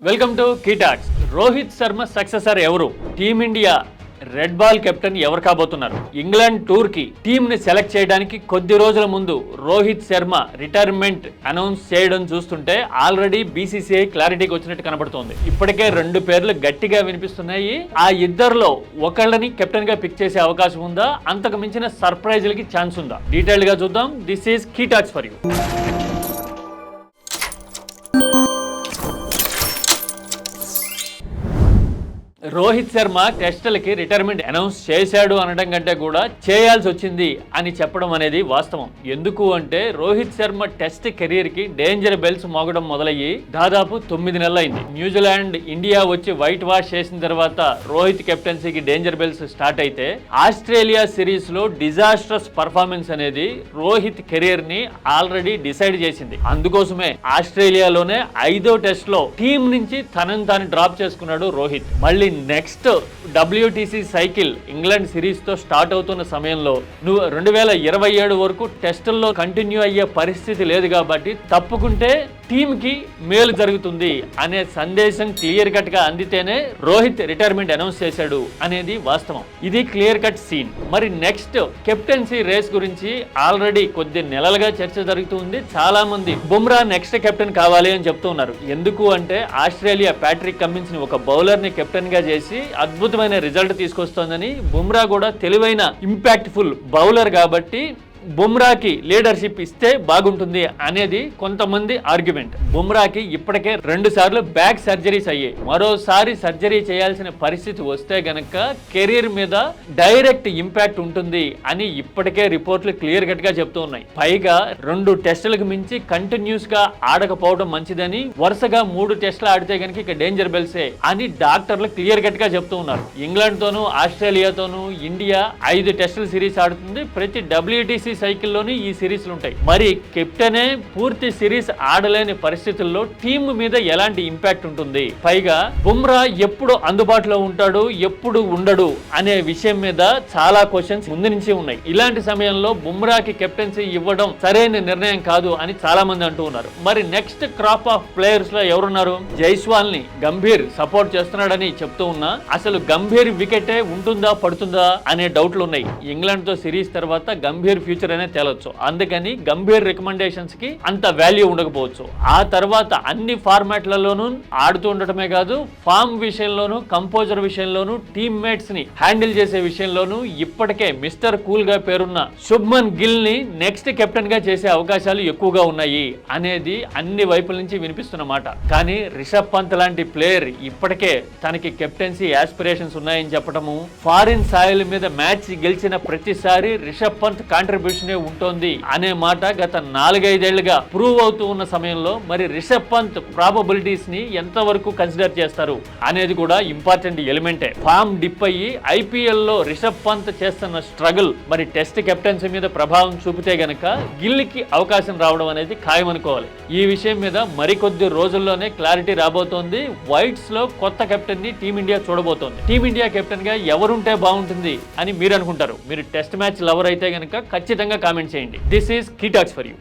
Welcome to Keytalks. Rohit Sharma successor ఎవరు? Team India red ball captain ఎవరు కాబోతున్నారు? ఇంగ్లాండ్ టూర్ కి టీమ్ ని సెలెక్ట్ చేయడానికి కొద్ది రోజుల ముందు రోహిత్ శర్మ రిటైర్మెంట్ అనౌన్స్ చేయడం చూస్తుంటే ఆల్రెడీ బీసీసీఐ క్లారిటీకి వచ్చినట్టు కనబడుతోంది. ఇప్పటికే 2 పేర్లు గట్టిగా వినిపిస్తున్నాయి. ఆ ఇద్దరిలో ఒకళ్ళని కెప్టెన్ గా పిక్ చేసే అవకాశం ఉందా? అంతకు మించిన సర్ప్రైజ్లకి ఛాన్స్ ఉందా? డీటెయిల్డ్ గా చూద్దాం. This is Keytalks for you. Rohit Sharma టెస్టులకి రిటైర్మెంట్ అనౌన్స్ చేశాడు అనడం కంటే కూడా చేయాల్సి వచ్చింది అని చెప్పడం అనేది వాస్తవం. ఎందుకు అంటే రోహిత్ శర్మ టెస్ట్ కెరీర్ కి డేంజర్ బెల్స్ మోగడం మొదలయ్యి దాదాపు 9 నెలలు అయింది. న్యూజిలాండ్ ఇండియా వచ్చి వైట్ వాష్ చేసిన తర్వాత రోహిత్ కెప్టెన్సీకి డేంజర్ బెల్స్ స్టార్ట్ అయితే ఆస్ట్రేలియా సిరీస్ లో డిజాస్ట్రస్ పర్ఫార్మెన్స్ అనేది రోహిత్ కెరీర్ ని ఆల్రెడీ డిసైడ్ చేసింది. అందుకోసమే ఆస్ట్రేలియాలోనే 5వ టెస్ట్ లో టీం నుంచి తనని తాను డ్రాప్ చేసుకున్నాడు రోహిత్. మళ్ళీ next WTC cycle England series తో స్టార్ట్ అవుతున్న సమయంలో నువ్వు 2027 వరకు టెస్టుల్లో కంటిన్యూ అయ్యే పరిస్థితి లేదు కాబట్టి తప్పుకుంటే టీమ్ కి మేలు జరుగుతుంది అనే సందేశం క్లియర్ కట్ గా అందితేనే రోహిత్ రిటైర్మెంట్ అనౌన్స్ చేశాడు అనేది వాస్తవం. ఇది క్లియర్ కట్ సీన్. మరి నెక్స్ట్ కెప్టెన్సీ రేస్ గురించి ఆల్రెడీ కొద్ది నెలలుగా చర్చ జరుగుతుంది. చాలా మంది బుమ్రా నెక్స్ట్ కెప్టెన్ కావాలి అని చెప్తున్నారు. ఎందుకు అంటే ఆస్ట్రేలియా ప్యాట్రిక్ కమిన్స్ ని ఒక బౌలర్ ని కెప్టెన్ గా చేసి అద్భుతమైన రిజల్ట్ తీసుకొస్తోందని, బుమ్రా కూడా తెలివైన ఇంపాక్ట్ఫుల్ బౌలర్ కాబట్టి బుమ్రాకి లీడర్షిప్ ఇస్తే బాగుంటుంది అనేది కొంతమంది ఆర్గ్యుమెంట్. బుమ్రాకి ఇప్పటికే 2 సార్లు బ్యాక్ సర్జరీస్ అయ్యాయి. మరోసారి సర్జరీ చేయాల్సిన పరిస్థితి వస్తే గనక కెరీర్ మీద డైరెక్ట్ ఇంపాక్ట్ ఉంటుంది అని ఇప్పటికే రిపోర్ట్లు క్లియర్ కట్ గా చెప్తూ ఉన్నాయి. పైగా 2 టెస్టులకు మించి కంటిన్యూస్ గా ఆడకపోవడం మంచిదని, వరుసగా 3 టెస్టులు ఆడితే గనక ఇక డేంజర్ బెల్సే అని డాక్టర్లు క్లియర్ కట్ గా చెప్తూ ఉన్నారు. ఇంగ్లాండ్ తోనూ ఆస్ట్రేలియాతోనూ ఇండియా 5 టెస్టుల సిరీస్ ఆడుతుంది. ప్రతి WTC సైకిల్లోని ఈ సిరీస్లు ఉంటాయి. మరి కెప్టెనే పూర్తి సిరీస్ ఆడలేని పరిస్థితుల్లో టీమ్ మీద ఎలాంటి ఇంపాక్ట్ ఉంటుంది? పైగా బుమ్రా ఎప్పుడు అందుబాటులో ఉంటాడు, ఎప్పుడు ఉండడు అనే విషయం మీద చాలా క్వశ్చన్స్ ముందు నుంచి ఉన్నాయి. ఇలాంటి సమయంలో బుమ్రాకి కెప్టెన్సీ ఇవ్వడం సరైన నిర్ణయం కాదు అని చాలా మంది అంటూ ఉన్నారు. మరి నెక్స్ట్ క్రాప్ ఆఫ్ ప్లేయర్స్ లో ఎవరున్నారు? జైస్వాల్ ని గంభీర్ సపోర్ట్ చేస్తున్నాడని చెప్తూ ఉన్నా అసలు గంభీర్ వికెటే ఉంటుందా పడుతుందా అనే డౌట్లు ఉన్నాయి. ఇంగ్లాండ్ తో సిరీస్ తర్వాత గంభీర్ ఫ్యూచర్ అనే తేలొచ్చు. అందుకని గంభీర్ రికమెండేషన్స్ కి అంత వాల్యూ ఉండకపోవచ్చు. ఆ తర్వాత అన్ని ఫార్మాట్లలోనూ ఆడుతూ ఉండటమే కాదు, ఫామ్ విషయంలోనూ, కంపోజర్ విషయంలోనూ, టీమ్ మేట్స్ ని హ్యాండిల్ చేసే విషయంలోనూ ఇప్పటికే మిస్టర్ కూల్ గా పేరున్న శుభ్మన్ గిల్ ని నెక్స్ట్ కెప్టెన్ గా చేసే అవకాశాలు ఎక్కువగా ఉన్నాయి అనేది అన్ని వైపుల నుంచి వినిపిస్తున్న మాట. కానీ రిషబ్ పంత్ లాంటి ప్లేయర్ ఇప్పటికే తనకి కెప్టెన్సీ ఆస్పిరేషన్స్ ఉన్నాయని చెప్పడము, ఫారిన్ సాయిల్ మీద మ్యాచ్ గెలిచిన ప్రతిసారి రిషబ్ పంత్ కాంట్రిబ్యూషన్ ఉంటుంది అనే మాట గత 4-5 ఏళ్లుగా ప్రూవ్ అవుతూ ఉన్న సమయంలో మరి రిషబ్ పంత్ ప్రాబబిలిటీస్ ని ఎంతవరకు కన్సిడర్ చేస్తారు అనేది కూడా ఇంపార్టెంట్ ఎలిమెంటే. ఫామ్ డిప్ అయ్యి IPL లో రిషబ్ పంత్ చేస్తున్న స్ట్రగుల్ మరి టెస్ట్ కెప్టెన్సీ మీద ప్రభావం చూపితే గనక గిల్ కి అవకాశం రావడం అనేది ఖాయమనుకోవాలి. ఈ విషయం మీద మరికొద్ది రోజుల్లోనే క్లారిటీ రాబోతోంది. వైట్స్ లో కొత్త కెప్టెన్ ని టీమిండియా చూడబోతోంది. టీమిండియా కెప్టెన్ గా ఎవరుంటే బాగుంటుంది అని మీరు అనుకుంటారు? మీరు టెస్ట్ మ్యాచ్ లవర్ అయితే గనక ఖచ్చితంగా కామెంట్ చేయండి. This is Keytalks for you.